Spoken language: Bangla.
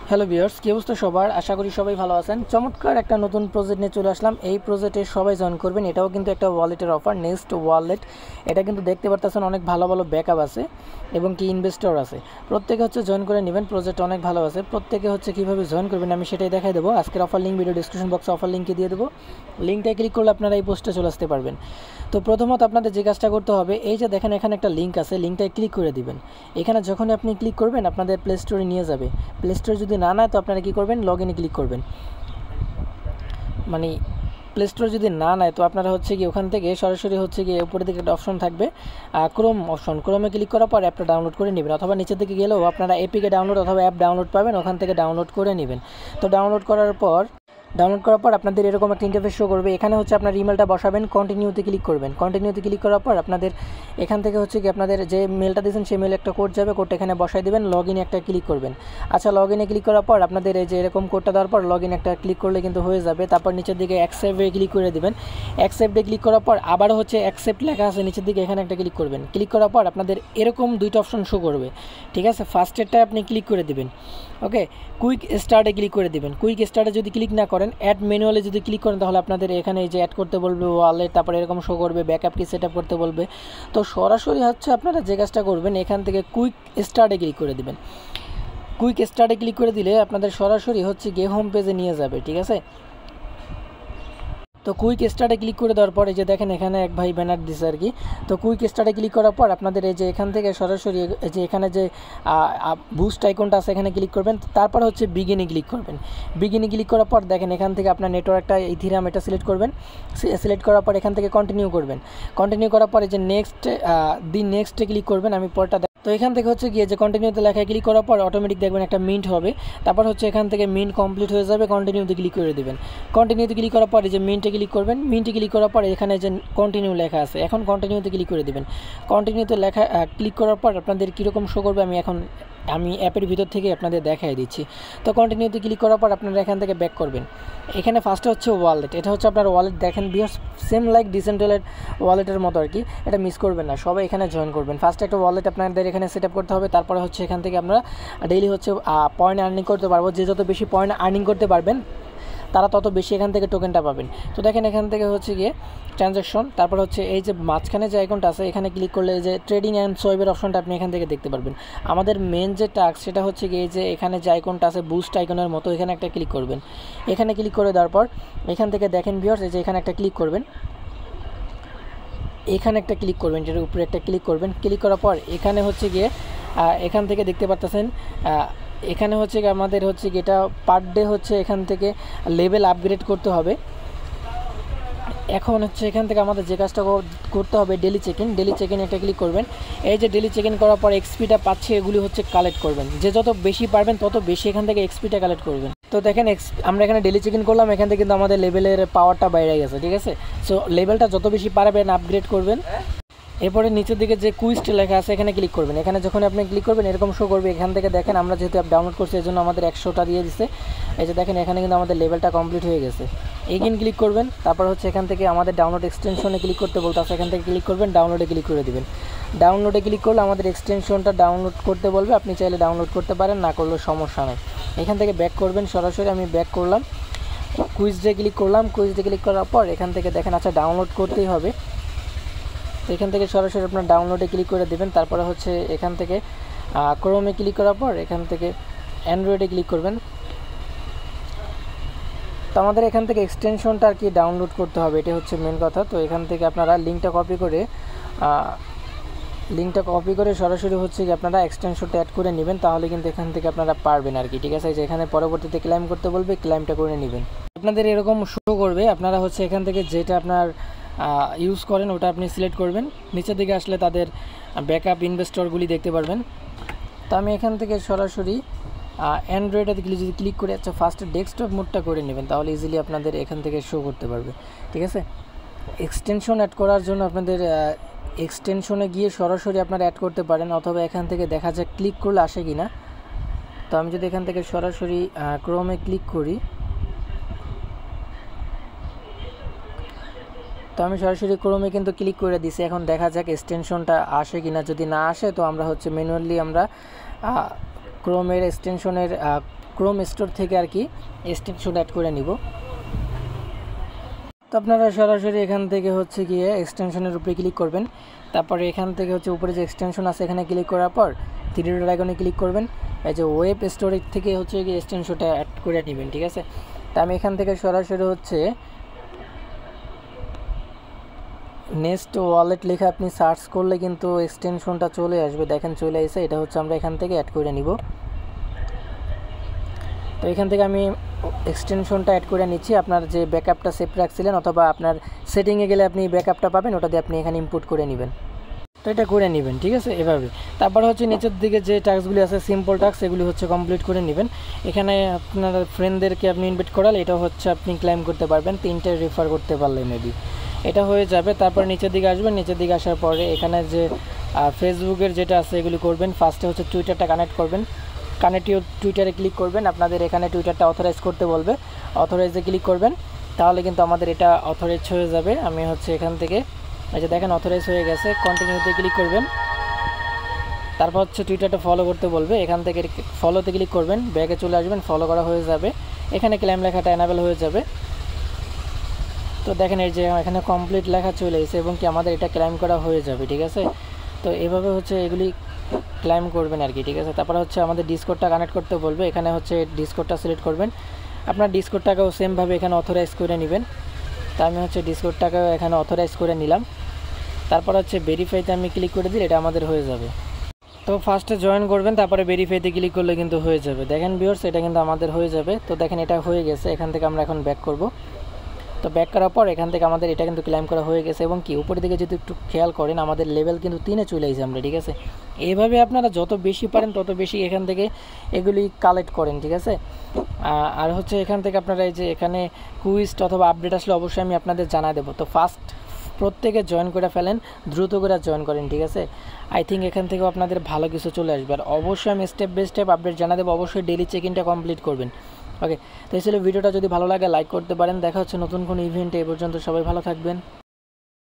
হ্যালো ভিউয়ার্স, কি অবস্থা সবার? আশা করি সবাই ভালো আছেন। চমৎকার একটা নতুন প্রজেক্ট নিয়ে চলে আসলাম। এই প্রজেক্টে সবাই জয়েন করবেন। এটাও কিন্তু একটা ওয়ালেটের অফার, নেক্সট ওয়ালেট। এটা কিন্তু দেখতে পারতেছেন অনেক ভালো ভালো ব্যাকআপ আছে এবং কি ইনভেস্টর আছে। প্রত্যেকে হচ্ছে জয়েন করে নেবেন, প্রজেক্ট অনেক ভালো আছে। প্রত্যেকে হচ্ছে কীভাবে জয়েন করবেন আমি সেটাই দেখাই দেবো। আজকের অফার লিঙ্ক ভিডিও ডিসক্রিপশন বক্সে অফার লিঙ্কে দিয়ে দেবো। লিঙ্কটায় ক্লিক করলে আপনারা এই পোস্টে চলে আসতে পারবেন। তো প্রথমত আপনাদের যে কাজটা করতে হবে, এই যে দেখেন এখানে একটা লিঙ্ক আছে, লিঙ্কটায় ক্লিক করে দিবেন। এখানে যখনই আপনি ক্লিক করবেন আপনাদের প্লে স্টোরে নিয়ে যাবে। প্লে স্টোরে যদি না নেয় তো আপনারা কী করবেন, লগ ইনে ক্লিক করবেন। মানে প্লে স্টোর যদি না নেয় তো আপনারা হচ্ছে কি ওখান থেকে সরাসরি হচ্ছে গিয়ে উপরের দিকে একটা অপশন থাকবে, ক্রোম অপশন, ক্রোমে ক্লিক করার পর অ্যাপটা ডাউনলোড করে নেবেন, অথবা নিচের দিকে গেলেও আপনারা এপিকে ডাউনলোড অথবা অ্যাপ ডাউনলোড পাবেন, ওখান থেকে ডাউনলোড করে নেবেন। তো ডাউনলোড করার পর আপনাদের এরকম একটা ইন্টারফেস শো করবে। এখানে হচ্ছে আপনার ইমেলটা বসাবেন, কন্টিনিউতে ক্লিক করবেন। কন্টিনিউতে ক্লিক করার পর আপনাদের এখান থেকে হচ্ছে কি আপনাদের যে মেলটা দিয়েছেন সেই মেলে একটা কোড যাবে, কোডটা এখানে বসাই দেবেন, লগ ইনে একটা ক্লিক করবেন। আচ্ছা, লগ ইনে ক্লিক করার পর আপনাদের এই যে এরকম কোডটা দেওয়ার পর লগ ইন একটা ক্লিক করলে কিন্তু হয়ে যাবে। তারপর নিচের দিকে অ্যাকসেপ্টে ক্লিক করে দেবেন। অ্যাকসেপ্টে ক্লিক করার পর আবারও হচ্ছে অ্যাকসেপ্ট লেখা আছে নিচের দিকে, এখানে একটা ক্লিক করবেন। ক্লিক করার পর আপনাদের এরকম দুইটা অপশন শো করবে, ঠিক আছে। ফার্স্টেরটায় আপনি ক্লিক করে দেবেন, ওকে। কুইক স্টার্টে ক্লিক করে দেবেন। কুইক স্টার্টে যদি ক্লিক না করেন, অ্যাড ম্যানুয়ালে যদি ক্লিক করেন তাহলে আপনাদের এখানে এই যে অ্যাড করতে বলবে ওয়ালেট, তারপরে এরকম শো করবে, ব্যাকআপ কি সেট আপ করতে বলবে। তো সরাসরি হচ্ছে আপনারা যে কাজটা করবেন, এখান থেকে কুইক স্টার্টে ক্লিক করে দেবেন। কুইক স্টার্টে ক্লিক করে দিলে আপনাদের সরাসরি হচ্ছে গিয়ে হোম পেজে নিয়ে যাবে, ঠিক আছে। তো কুইক স্টার্টে ক্লিক করে দেওয়ার পর এই যে দেখেন এখানে এক ভাই ব্যানার দিছে আর কি। তো কুইক স্টার্টে ক্লিক করার পর আপনাদের এই যে এখান থেকে সরাসরি এই যে এখানে যে বুস্ট আইকনটা আছে এখানে ক্লিক করবেন। তারপর হচ্ছে বিগিনে ক্লিক করবেন। বিগিনে ক্লিক করার পর দেখেন এখান থেকে আপনার নেটওয়ার্কটা ইথিরিয়াম এটা সিলেক্ট করবেন। সিলেক্ট করার পর এখান থেকে কন্টিনিউ করবেন। কন্টিনিউ করার পরে যে নেক্সটে ক্লিক করবেন। আমি পরটা তো এখান থেকে হচ্ছে গিয়ে যে কন্টিনিউতে লেখায় ক্লিক করার পর অটোমেটিক দেখবেন একটা মিন্ট হবে। তারপর হচ্ছে এখান থেকে মিন্ট কমপ্লিট হয়ে যাবে, কন্টিনিউতে ক্লিক করে দেবেন। কন্টিনিউতে ক্লিক করার পর যে মিন্টে ক্লিক করবেন। মিন্টে ক্লিক করার পর এখানে যে কন্টিনিউ লেখা আছে, এখন কন্টিনিউতে ক্লিক করে দেবেন। কন্টিনিউতে লেখা ক্লিক করার পর আপনাদের কীরকম শো করবে আমি অ্যাপের ভিতর থেকে আপনাদের দেখাই দিচ্ছি। তো কন্টিনিউতে ক্লিক করার পর আপনারা এখান থেকে ব্যাক করবেন। এখানে ফার্স্টে হচ্ছে ওয়ালেট, এটা হচ্ছে আপনার ওয়ালেট। দেখেন বিয়ার্স, সেম লাইক ডিসেন্ট্রালাইজড ওয়ালেটের মতো আর কি, এটা মিস করবেন না, সবাই এখানে জয়েন করবেন। ফার্স্টে একটা ওয়ালেট আপনাদের এখানে সেট আপ করতে হবে। তারপরে হচ্ছে এখান থেকে আমরা ডেইলি হচ্ছে পয়েন্ট আর্নিং করতে পারবো। যে যত বেশি পয়েন্ট আর্নিং করতে পারবেন তারা তত বেশি এখান থেকে টোকেনটা পাবেন। তো দেখেন এখান থেকে হচ্ছে গিয়ে ট্রানজ্যাকশন, তারপর হচ্ছে এই যে মাঝখানে যে আইকনটা আছে এখানে ক্লিক করলে এই যে ট্রেডিং অ্যান্ড সোয়াইপের অপশনটা আপনি এখান থেকে দেখতে পারবেন। আমাদের মেন যে টাস্ক সেটা হচ্ছে গিয়ে যে এখানে যে আইকনটা আছে বুস্ট আইকনের মতো, এখানে একটা ক্লিক করবেন। এখানে ক্লিক করে দেওয়ার পর এখান থেকে দেখেন ভিউয়ার্স, এই যে এখানে একটা ক্লিক করবেন, এখানে একটা ক্লিক করবেন, যেটার উপরে একটা ক্লিক করবেন। ক্লিক করার পর এখানে হচ্ছে গিয়ে এখান থেকে দেখতে পারতেছেন এখানে হচ্ছে আমাদের হচ্ছে কি এটা পার ডে হচ্ছে এখান থেকে লেভেল আপগ্রেড করতে হবে। এখন হচ্ছে এখান থেকে আমাদের যে কাজটা করতে হবে ডেলি চেক ইন একটা ক্লিক করবেন। এই যে ডেলি চেক ইন করার পর এক্সপিটা পাচ্ছে, এগুলি হচ্ছে কালেক্ট করবেন। যে যত বেশি পারবেন তত বেশি এখান থেকে এক্সপিটা কালেক্ট করবেন। তো দেখেন আমরা এখানে ডেলি চেক ইন করলাম, এখান থেকে কিন্তু আমাদের লেভেলের পাওয়ারটা বাইরে গেছে, ঠিক আছে। সো লেভেলটা যত বেশি পারবেন আপগ্রেড করবেন। এরপরে নিচের দিকে যে কুইজটা লেখা আছে এখানে ক্লিক করবেন। এখানে যখন আপনি ক্লিক করবেন এরকম শো করবে। এখান থেকে দেখেন আমরা যেহেতু অ্যাপ ডাউনলোড করছি এই জন্য আমাদের 100টা দিয়ে দিচ্ছে। এই যে দেখেন এখানে কিন্তু আমাদের লেভেলটা কমপ্লিট হয়ে গেছে। এগেইন ক্লিক করবেন। তারপর হচ্ছে এখান থেকে আমাদের ডাউনলোড এক্সটেনশনে ক্লিক করতে বলতে আছে, এখান থেকে ক্লিক করবেন, ডাউনলোডে ক্লিক করে দেবেন। ডাউনলোডে ক্লিক করলে আমাদের এক্সটেনশনটা ডাউনলোড করতে বলবে, আপনি চাইলে ডাউনলোড করতে পারেন, না করলেও সমস্যা নেই। এখান থেকে ব্যাক করবেন, সরাসরি আমি ব্যাক করলাম, কুইজে ক্লিক করলাম। কুইজে ক্লিক করার পর এখান থেকে দেখেন আচ্ছা ডাউনলোড করতেই হবে। তো এখান থেকে সরাসরি আপনার ডাউনলোডে ক্লিক করে দেবেন। তারপরে হচ্ছে এখান থেকে ক্রোমে ক্লিক করার পর এখান থেকে অ্যান্ড্রয়েডে ক্লিক করবেন। তো আমাদের এখান থেকে এক্সটেনশনটা আর কি ডাউনলোড করতে হবে, এটা হচ্ছে মেন কথা। তো এখান থেকে আপনারা লিঙ্কটা কপি করে সরাসরি হচ্ছে কি আপনারা এক্সটেনশনটা অ্যাড করে নেবেন, তাহলে কিন্তু এখান থেকে আপনারা পারবেন আর কি, ঠিক আছে। যে এখানে পরবর্তীতে ক্লাইম করতে বলবে, ক্লাইমটা করে নেবেন। আপনাদের এরকম শো করবে, আপনারা হচ্ছে এখান থেকে যেটা আপনার ইউজ করেন ওটা আপনি সিলেক্ট করবেন। নিচের দিকে আসলে তাদের ব্যাকআপ ইনভেস্টরগুলি দেখতে পারবেন। তো আমি এখান থেকে সরাসরি অ্যান্ড্রয়েডে যদি ক্লিক করে আচ্ছা ফার্স্টে ডেস্কটপ মোডটা করে নেবেন, তাহলে ইজিলি আপনাদের এখান থেকে শো করতে পারবে, ঠিক আছে। এক্সটেনশন অ্যাড করার জন্য আপনাদের এক্সটেনশনে গিয়ে সরাসরি আপনারা অ্যাড করতে পারেন, অথবা এখান থেকে দেখা যায় ক্লিক করলে আসে কি না। তো আমি যদি এখান থেকে সরাসরি ক্রোমে ক্লিক করি, তো আমি সরাসরি ক্রোমে কিন্তু ক্লিক করে দিছি। এখন দেখা যাক এক্সটেনশনটা আসে কিনা। যদি না আসে তো আমরা হচ্ছে ম্যানুয়ালি আমরা ক্রোমের এক্সটেনশনের ক্রোম স্টোর থেকে আর কি এক্সটেনশন অ্যাড করে নিব। তো আপনারা সরাসরি এখান থেকে হচ্ছে গিয়ে এক্সটেনশনের উপরে ক্লিক করবেন। তারপরে এখান থেকে হচ্ছে উপরে যে এক্সটেনশন আছে এখানে ক্লিক করার পর 3 ডট আইকনে ক্লিক করবেন। এই যে ওয়েব স্টোরেজ থেকে হচ্ছে গিয়ে এক্সটেনশনটা অ্যাড করে নেবেন, ঠিক আছে। তা আমি এখান থেকে সরাসরি হচ্ছে নেক্সট ওয়ালেট লিখে আপনি সার্চ করলে কিন্তু এক্সটেনশনটা চলে আসবে, দেখেন চলে আসে। এটা হচ্ছে আমরা এখান থেকে অ্যাড করে নিব। তো এখান থেকে আমি এক্সটেনশনটা অ্যাড করে নিচ্ছি। আপনার যে ব্যাকআপটা সেভ রাখছিলেন অথবা আপনার সেটিংয়ে গেলে আপনি ব্যাকআপটা পাবেন, ওটা দিয়ে আপনি এখানে ইম্পোর্ট করে নেবেন। তো এটা করে নেবেন, ঠিক আছে, এভাবে। তারপর হচ্ছে নিচের দিকে যে টাস্কগুলি আছে সিম্পল টাস্ক, এগুলি হচ্ছে কমপ্লিট করে নেবেন। এখানে আপনার ফ্রেন্ডদেরকে আপনি ইনভাইট করালে এটা হচ্ছে আপনি ক্লেম করতে পারবেন 3টে রেফার করতে পারলে মেবি এটা হয়ে যাবে। তারপর নিচের দিকে আসবেন, নিচের দিকে আসার পরে এখানে যে ফেসবুকের যেটা আছে এগুলি করবেন। ফার্স্টে হচ্ছে টুইটারটা কানেক্ট করবেন, টুইটারে ক্লিক করবেন। আপনাদের এখানে টুইটারটা অথরাইজ করতে বলবে, অথরাইজে ক্লিক করবেন, তাহলে কিন্তু আমাদের এটা অথরাইজ হয়ে যাবে। আমি হচ্ছে এখান থেকে এই যে দেখেন অথরাইজ হয়ে গেছে, কন্টিনিউতে ক্লিক করবেন। তারপর হচ্ছে টুইটারটা ফলো করতে বলবে, এখান থেকে ফলোতে ক্লিক করবেন, ব্যাগে চলে আসবেন, ফলো করা হয়ে যাবে। এখানে ক্লেম লেখাটা এনাবেল হয়ে যাবে। তো দেখেন এই যে এখানে কমপ্লিট লেখা চলে এসেছে এবং কি আমাদের এটা ক্লেম করা হয়ে যাবে, ঠিক আছে। তো এভাবে হচ্ছে এগুলি ক্লেম করবেন আর কি, ঠিক আছে। তারপর হচ্ছে আমাদের ডিসকোডটা কানেক্ট করতে বলবে, এখানে হচ্ছে ডিসকোডটা সিলেক্ট করবেন। আপনার ডিসকোডটাকেও সেমভাবে এখানে অথরাইজ করে নেবেন। তা আমি হচ্ছে ডিসকোডটাকেও এখানে অথরাইজ করে নিলাম। তারপর হচ্ছে ভেরিফাইতে আমি ক্লিক করে দিলে এটা আমাদের হয়ে যাবে। তো ফার্স্টে জয়েন করবেন, তারপরে ভেরিফাইতে ক্লিক করলে কিন্তু হয়ে যাবে। দেখেন ভিউয়ার্স, এটা কিন্তু আমাদের হয়ে যাবে। তো দেখেন এটা হয়ে গেছে। এখান থেকে আমরা এখন ব্যাক করব। তো ব্যাক করার পর এখান থেকে আমাদের এটা কিন্তু ক্লেম করা হয়ে গেছে এবং কি উপরের দিকে যদি একটু খেয়াল করেন আমাদের লেভেল কিন্তু 3-এ চলে এসেছে আমরা, ঠিক আছে। এইভাবে আপনারা যত বেশি পারেন তত বেশি এখান থেকে এগুলি কালেক্ট করেন, ঠিক আছে। আর হচ্ছে এখান থেকে আপনারা এই যে এখানে কুইজ অথবা আপডেট আসলে অবশ্যই আমি আপনাদের জানা দেবো। তো ফার্স্ট প্রত্যেকে জয়েন করে ফেলেন, দ্রুত করে জয়েন করেন, ঠিক আছে। আই থিঙ্ক এখান থেকেও আপনাদের ভালো কিছু চলে আসবে। আর অবশ্যই আমি স্টেপ বাই স্টেপ আপডেট জানা দেবো। অবশ্যই ডেলি চেক ইনটা কমপ্লিট করবেন। ওকে, তো এই ছিল ভিডিওটা। যদি ভালো লাগে লাইক করতে পারেন। দেখা হচ্ছে নতুন কোনো ইভেন্টে। এ পর্যন্ত সবাই ভালো থাকবেন।